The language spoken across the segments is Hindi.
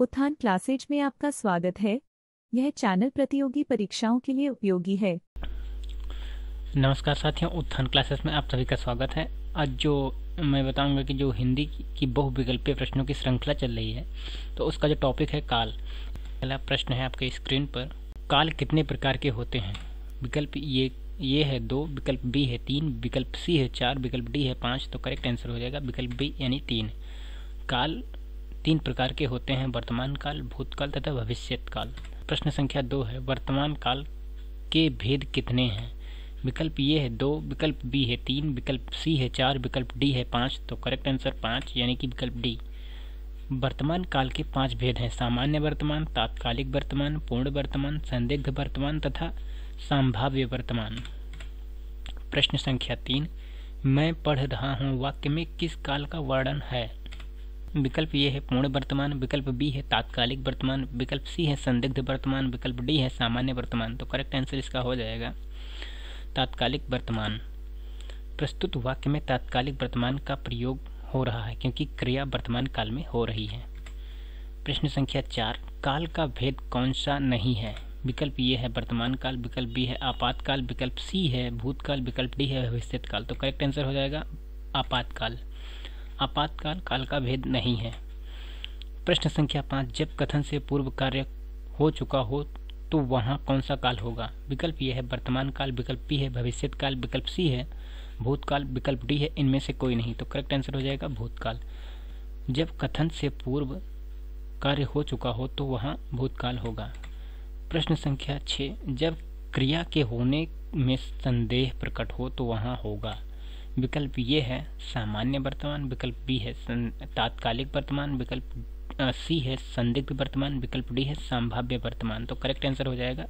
उत्थान क्लासेज में आपका स्वागत है। यह चैनल प्रतियोगी परीक्षाओं के लिए उपयोगी है। नमस्कार साथियों, उत्थान क्लासेस में आप सभी का स्वागत है। आज जो मैं बताऊंगा कि जो हिंदी की बहुविकल्पीय प्रश्नों की श्रृंखला चल रही है, तो उसका जो टॉपिक है काल। पहला प्रश्न है आपके स्क्रीन पर, काल कितने प्रकार के होते हैं? विकल्प ये है 2, विकल्प बी है 3, विकल्प सी है 4, विकल्प डी है 5। तो करेक्ट आंसर हो जाएगा विकल्प बी यानी 3। काल 3 प्रकार के होते हैं, वर्तमान काल, भूतकाल तथा भविष्यत काल। प्रश्न संख्या 2 है, वर्तमान काल के भेद कितने हैं? विकल्प ये है 2, विकल्प बी है 3, विकल्प सी है 4, विकल्प डी है 5। तो करेक्ट आंसर 5 यानी कि विकल्प डी। वर्तमान काल के 5 भेद हैं, सामान्य वर्तमान, तात्कालिक वर्तमान, पूर्ण वर्तमान, संदिग्ध वर्तमान तथा संभाव्य वर्तमान। प्रश्न संख्या 3, मैं पढ़ रहा हूँ वाक्य में किस काल का वर्णन है? विकल्प ये है पूर्ण वर्तमान, विकल्प बी है तात्कालिक वर्तमान, विकल्प सी है संदिग्ध वर्तमान, विकल्प डी है सामान्य वर्तमान। तो करेक्ट आंसर इसका हो जाएगा तात्कालिक वर्तमान। प्रस्तुत वाक्य में तात्कालिक वर्तमान का प्रयोग हो रहा है क्योंकि क्रिया वर्तमान काल में हो रही है। प्रश्न संख्या 4, काल का भेद कौन सा नहीं है? विकल्प ये है वर्तमान काल, विकल्प बी है आपातकाल, विकल्प सी है भूतकाल, विकल्प डी है भविष्यत काल। तो करेक्ट आंसर हो जाएगा आपातकाल। आपातकाल काल का भेद नहीं है। प्रश्न संख्या 5, जब कथन से पूर्व कार्य हो चुका हो तो वहाँ कौन सा काल होगा? विकल्प ये है वर्तमान काल, विकल्प बी है भविष्यत काल, विकल्प सी है भूतकाल, विकल्प डी है इनमें से कोई नहीं। तो करेक्ट आंसर हो जाएगा भूतकाल। जब कथन से पूर्व कार्य हो चुका हो तो वहाँ भूतकाल होगा। प्रश्न संख्या 6, जब क्रिया के होने में संदेह प्रकट हो तो वहाँ होगा। विकल्प ये है सामान्य वर्तमान, विकल्प बी है तात्कालिक वर्तमान, विकल्प सी है संदिग्ध वर्तमान, विकल्प डी है संभाव्य वर्तमान। तो करेक्ट आंसर हो जाएगा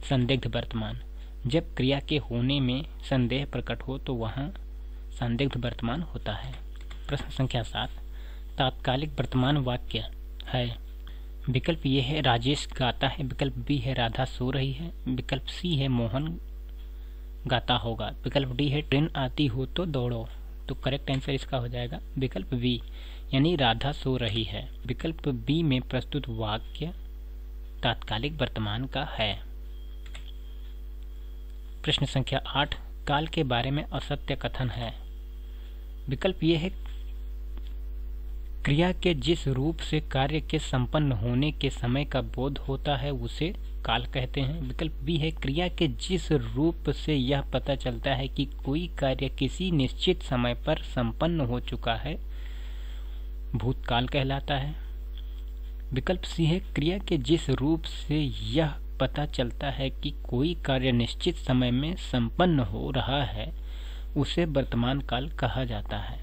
संदिग्ध वर्तमान। जब क्रिया के होने में संदेह प्रकट हो तो वहाँ संदिग्ध वर्तमान होता है। प्रश्न संख्या 7, तात्कालिक वर्तमान वाक्य है। विकल्प ये है राजेश गाता है, विकल्प बी है राधा सो रही है, विकल्प सी है मोहन गाता होगा, विकल्प डी है ट्रेन आती हो तो दौड़ो। तो करेक्ट आंसर इसका हो जाएगा विकल्प बी यानी राधा सो रही है। विकल्प बी में प्रस्तुत वाक्य तात्कालिक वर्तमान का है। प्रश्न संख्या 8, काल के बारे में असत्य कथन है। विकल्प ये है क्रिया के जिस रूप से कार्य के संपन्न होने के समय का बोध होता है उसे काल कहते हैं। विकल्प बी है क्रिया के जिस रूप से यह पता चलता है कि कोई कार्य किसी निश्चित समय पर संपन्न हो चुका है, भूतकाल कहलाता है। विकल्प सी है क्रिया के जिस रूप से यह पता चलता है कि कोई कार्य निश्चित समय में संपन्न हो रहा है उसे वर्तमान काल कहा जाता है।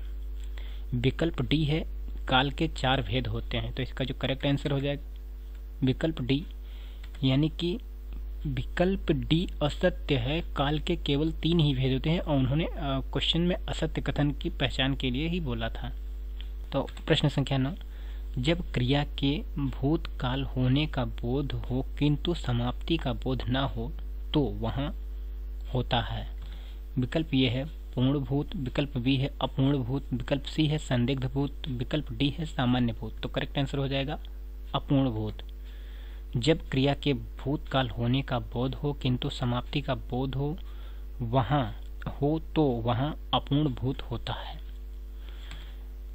विकल्प डी है काल के 4 भेद होते हैं। तो इसका जो करेक्ट आंसर हो जाएगा विकल्प डी यानी कि विकल्प डी असत्य है। काल के केवल 3 ही भेद होते हैं और उन्होंने क्वेश्चन में असत्य कथन की पहचान के लिए ही बोला था। तो प्रश्न संख्या 9, जब क्रिया के भूतकाल होने का बोध हो किंतु समाप्ति का बोध न हो तो वहाँ होता है। विकल्प ये है पूर्ण भूत, विकल्प बी है अपूर्ण भूत, विकल्प सी है संदिग्ध भूत, विकल्प डी है सामान्य भूत। तो करेक्ट आंसर हो जाएगा अपूर्ण भूत। जब क्रिया के भूतकाल होने का बोध हो किंतु समाप्ति का बोध हो वहाँ हो तो वहाँ अपूर्ण भूत होता है।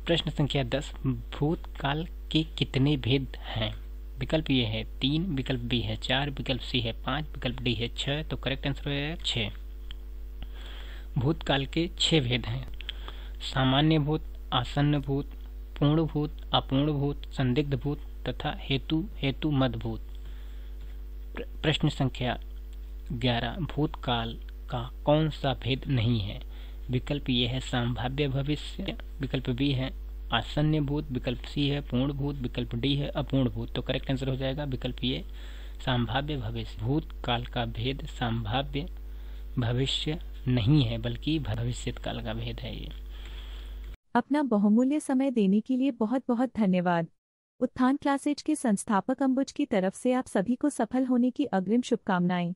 प्रश्न संख्या 10, भूतकाल के कितने भेद हैं? विकल्प ये है 3, विकल्प बी है 4, विकल्प सी है 5, विकल्प डी है 6। तो करेक्ट आंसर हो जाएगा 6। भूतकाल के 6 भेद हैं, सामान्य भूत, आसन्न भूत, पूर्ण भूत, अपूर्ण भूत, संदिग्ध भूत तथा हेतु मद भूत। प्रश्न संख्या 11, भूतकाल का कौन सा भेद नहीं है? विकल्प ये है संभाव्य भविष्य, विकल्प बी है आसन्न भूत, विकल्प सी है पूर्ण भूत, विकल्प डी है अपूर्ण भूत। तो करेक्ट आंसर हो जाएगा विकल्प ये संभाव्य भविष्य। भूतकाल का भेद संभाव्य भविष्य नहीं है बल्कि भविष्यत काल का भेद है ये। अपना बहुमूल्य समय देने के लिए बहुत बहुत धन्यवाद। उत्थान क्लासेज के संस्थापक अंबुज की तरफ से आप सभी को सफल होने की अग्रिम शुभकामनाएं।